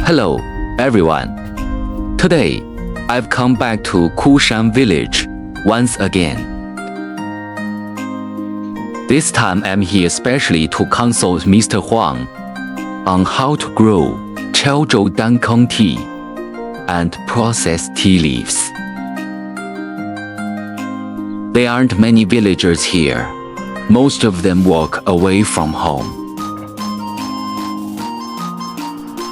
Hello, everyone. Today, I've come back to Kuishan Village once again. This time I'm here especially to consult Mr. Huang on how to grow Chaozhou Dancong tea and process tea leaves. There aren't many villagers here. Most of them walk away from home.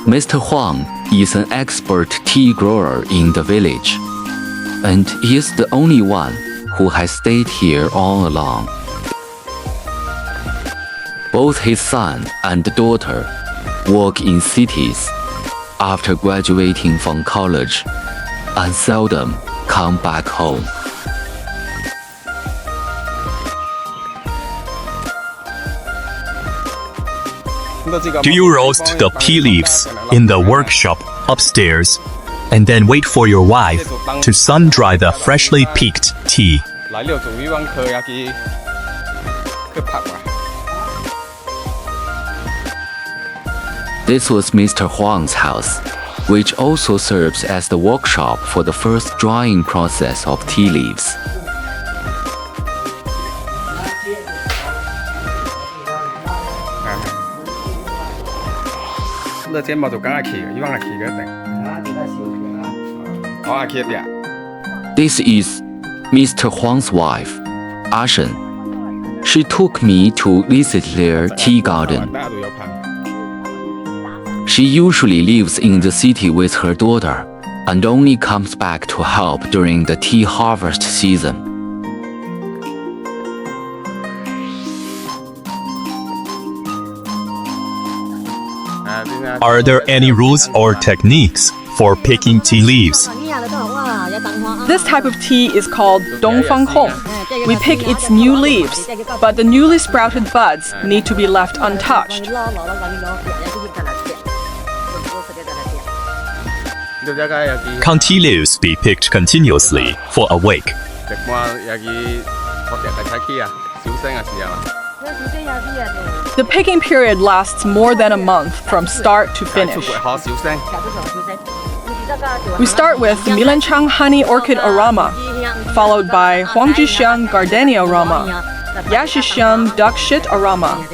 Mr. Huang is an expert tea grower in the village, and he is the only one who has stayed here all along. Both his son and daughter work in cities after graduating from college and seldom come back home. Do you roast the tea leaves in the workshop upstairs and then wait for your wife to sun-dry the freshly picked tea? This was Mr. Huang's house, which also serves as the workshop for the first drying process of tea leaves. This is Mr. Huang's wife, Ashen. She took me to visit their tea garden. She usually lives in the city with her daughter and only comes back to help during the tea harvest season. Are there any rules or techniques for picking tea leaves? This type of tea is called Dongfanghong. We pick its new leaves, but the newly sprouted buds need to be left untouched. Can tea leaves be picked continuously for a week? The picking period lasts more than a month from start to finish. We start with Milanchang Honey Orchid Aroma, followed by Huangjixiang Gardenia Aroma, Yashixiang Duck Shit Aroma,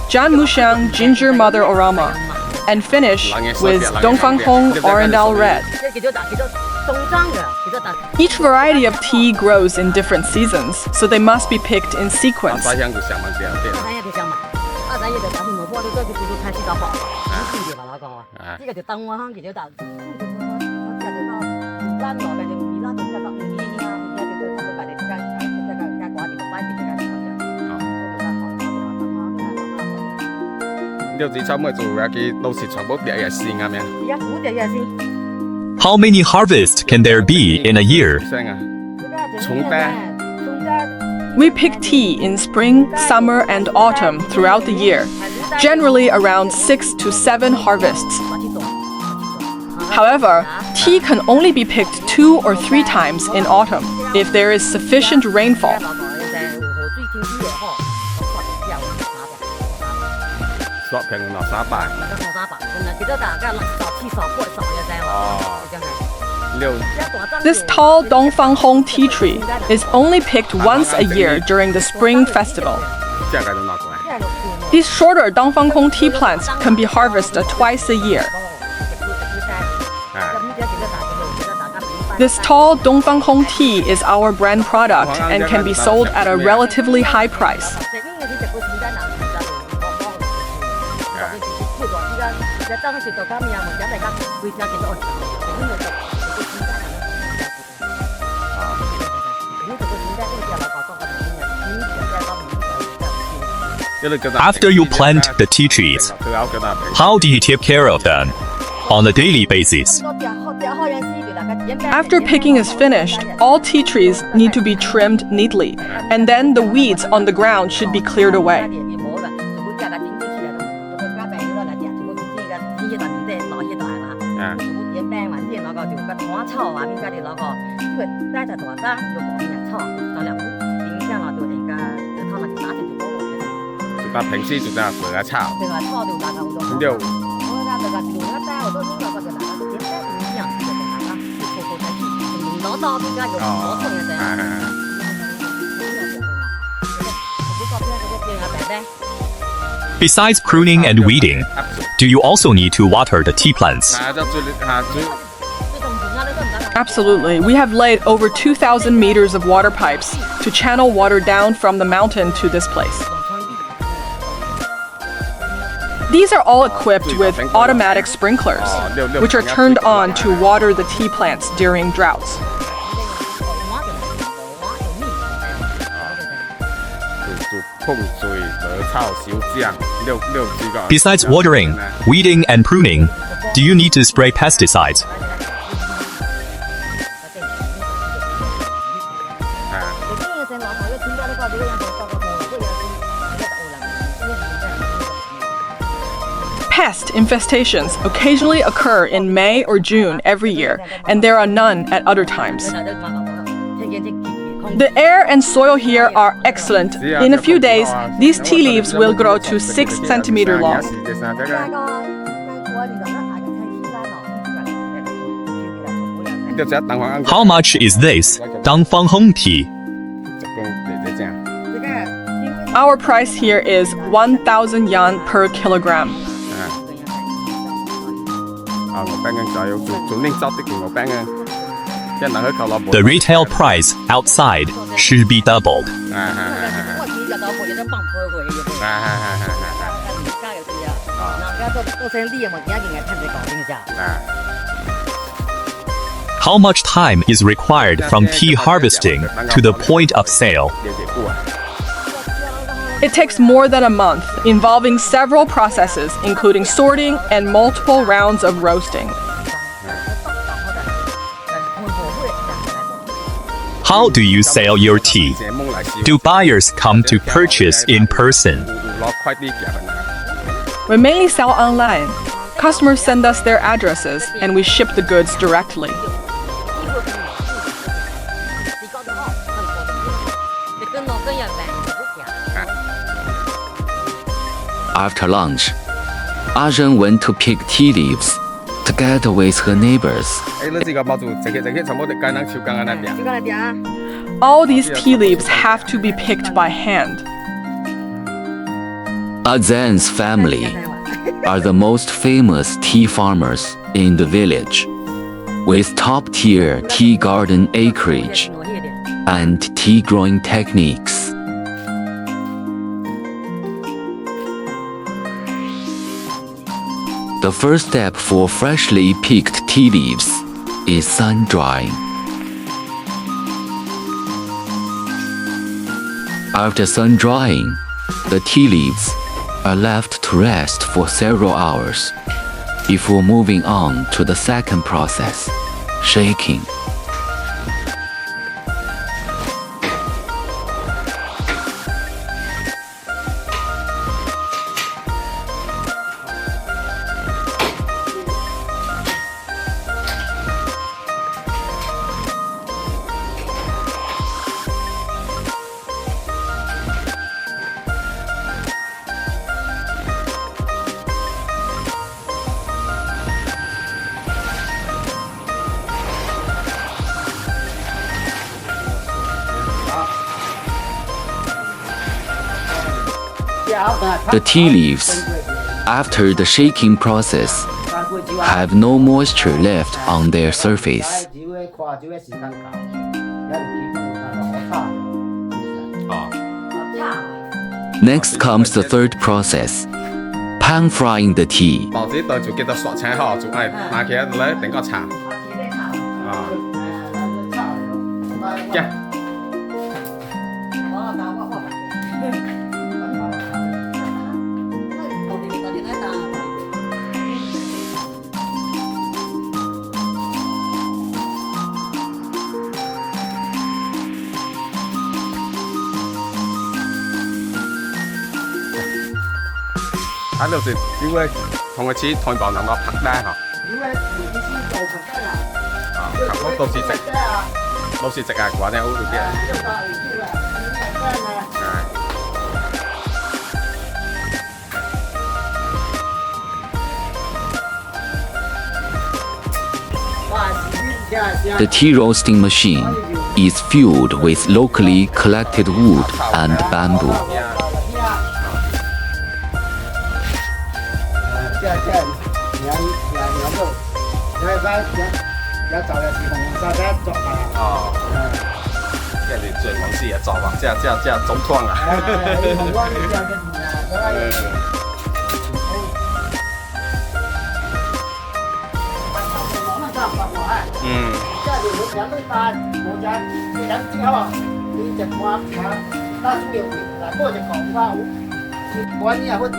Janmuxiang Ginger Mother Aroma, and finish with Dongfanghong Oriental Red. Each variety of tea grows in different seasons, so they must be picked in sequence. How many harvests can there be in a year? We pick tea in spring, summer, and autumn throughout the year, generally around 6 to 7 harvests. However, tea can only be picked 2 or 3 times in autumn if there is sufficient rainfall. This tall Dongfanghong tea tree is only picked once a year during the Spring Festival. These shorter Dongfanghong tea plants can be harvested twice a year. This tall Dongfanghong tea is our brand product and can be sold at a relatively high price. After you plant the tea trees, how do you take care of them on a daily basis? After picking is finished, all tea trees need to be trimmed neatly, and then the weeds on the ground should be cleared away. Besides pruning and weeding, do you also need to water the tea plants? Absolutely. We have laid over 2,000 meters of water pipes to channel water down from the mountain to this place. These are all equipped with automatic sprinklers, which are turned on to water the tea plants during droughts. Besides watering, weeding, and pruning, do you need to spray pesticides? Pest infestations occasionally occur in May or June every year, and there are none at other times. The air and soil here are excellent. In a few days, these tea leaves will grow to 6 centimeters long. How much is this Dangfangheng tea? Our price here is 1,000 yuan per kilogram. The retail price outside should be doubled. How much time is required from tea harvesting to the point of sale? It takes more than a month, involving several processes, including sorting and multiple rounds of roasting. How do you sell your tea? Do buyers come to purchase in person? We mainly sell online. Customers send us their addresses, and we ship the goods directly. After lunch, Zhen went to pick tea leaves together with her neighbors. All these tea leaves have to be picked by hand. Zhen's family are the most famous tea farmers in the village, with top-tier tea garden acreage and tea growing techniques. The first step for freshly picked tea leaves is sun drying. After sun drying, the tea leaves are left to rest for several hours before moving on to the second process, shaking. The tea leaves, after the shaking process, have no moisture left on their surface. Next comes the third process, pan frying the tea. The tea roasting machine is filled with locally collected wood and bamboo.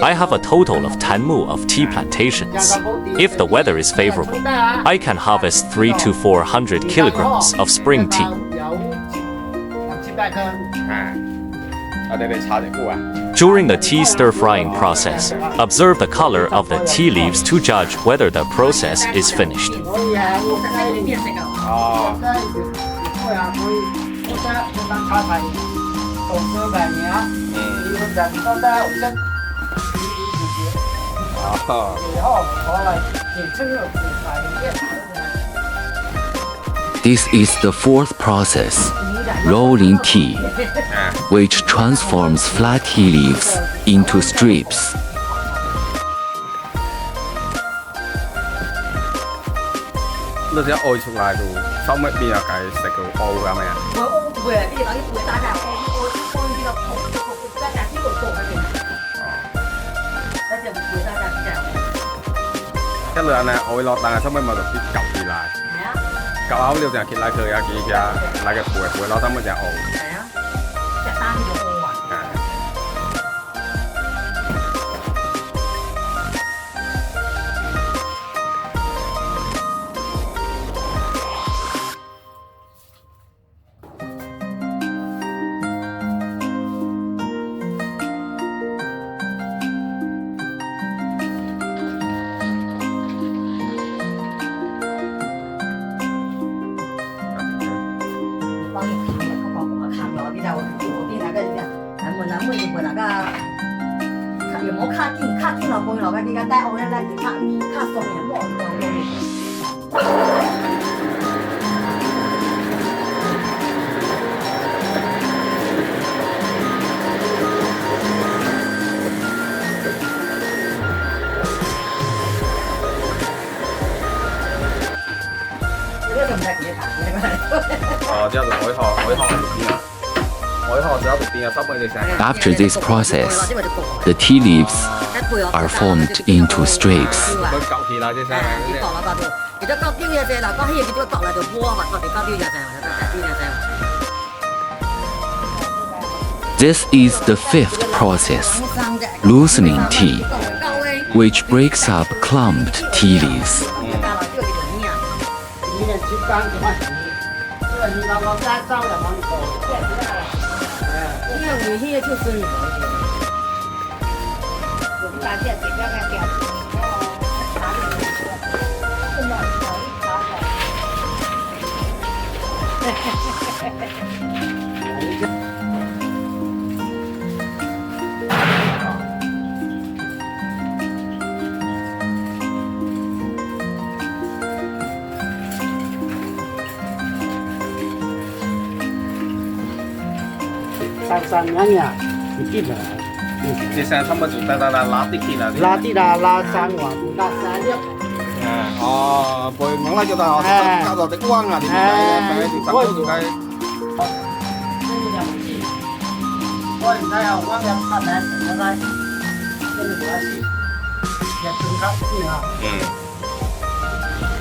I have a total of 10 mu of tea plantations. If the weather is favorable, I can harvest 300 to 400 kilograms of spring tea. During the tea stir-frying process, observe the color of the tea leaves to judge whether the process is finished. This is the fourth process, rolling tea, which transforms flat tea leaves into strips. After this process, the tea leaves are formed into strips. This is the fifth process, loosening tea, which breaks up clumped tea leaves.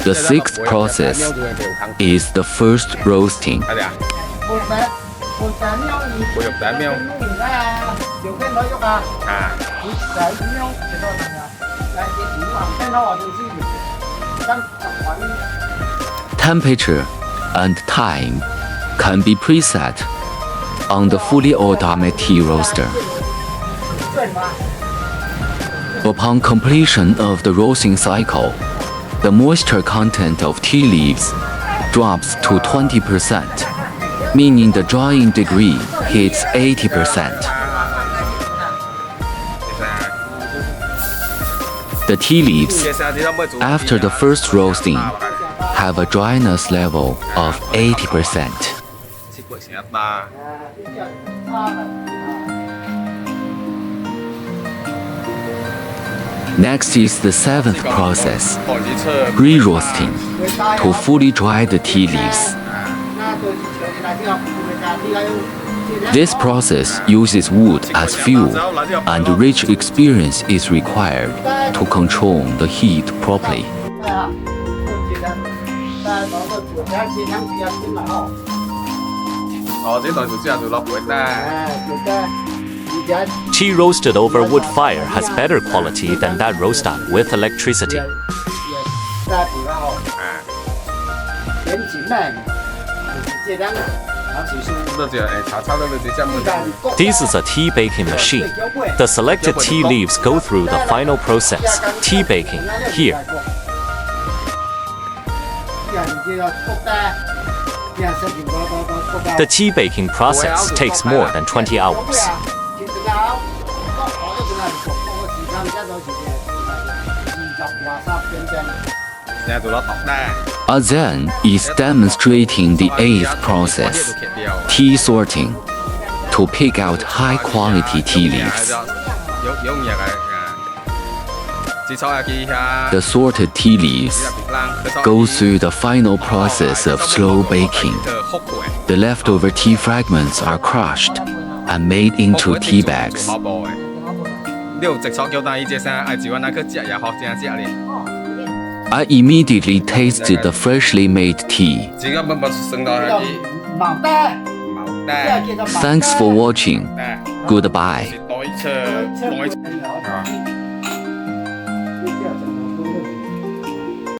The sixth process is the first roasting. Temperature and time can be preset on the fully automated tea roaster. Upon completion of the roasting cycle, the moisture content of tea leaves drops to 20%, meaning the drying degree hits 80%. The tea leaves, after the first roasting, have a dryness level of 80%. Next is the seventh process, re-roasting, to fully dry the tea leaves. This process uses wood as fuel, and rich experience is required to control the heat properly. Tea roasted over wood fire has better quality than that roasted with electricity. This is a tea baking machine. The selected tea leaves go through the final process, tea baking, here. The tea baking process takes more than 20 hours. Azan is demonstrating the eighth process, tea sorting, to pick out high-quality tea leaves. The sorted tea leaves go through the final process of slow baking. The leftover tea fragments are crushed and made into tea bags. I immediately tasted the freshly made tea. Thanks for watching. Goodbye.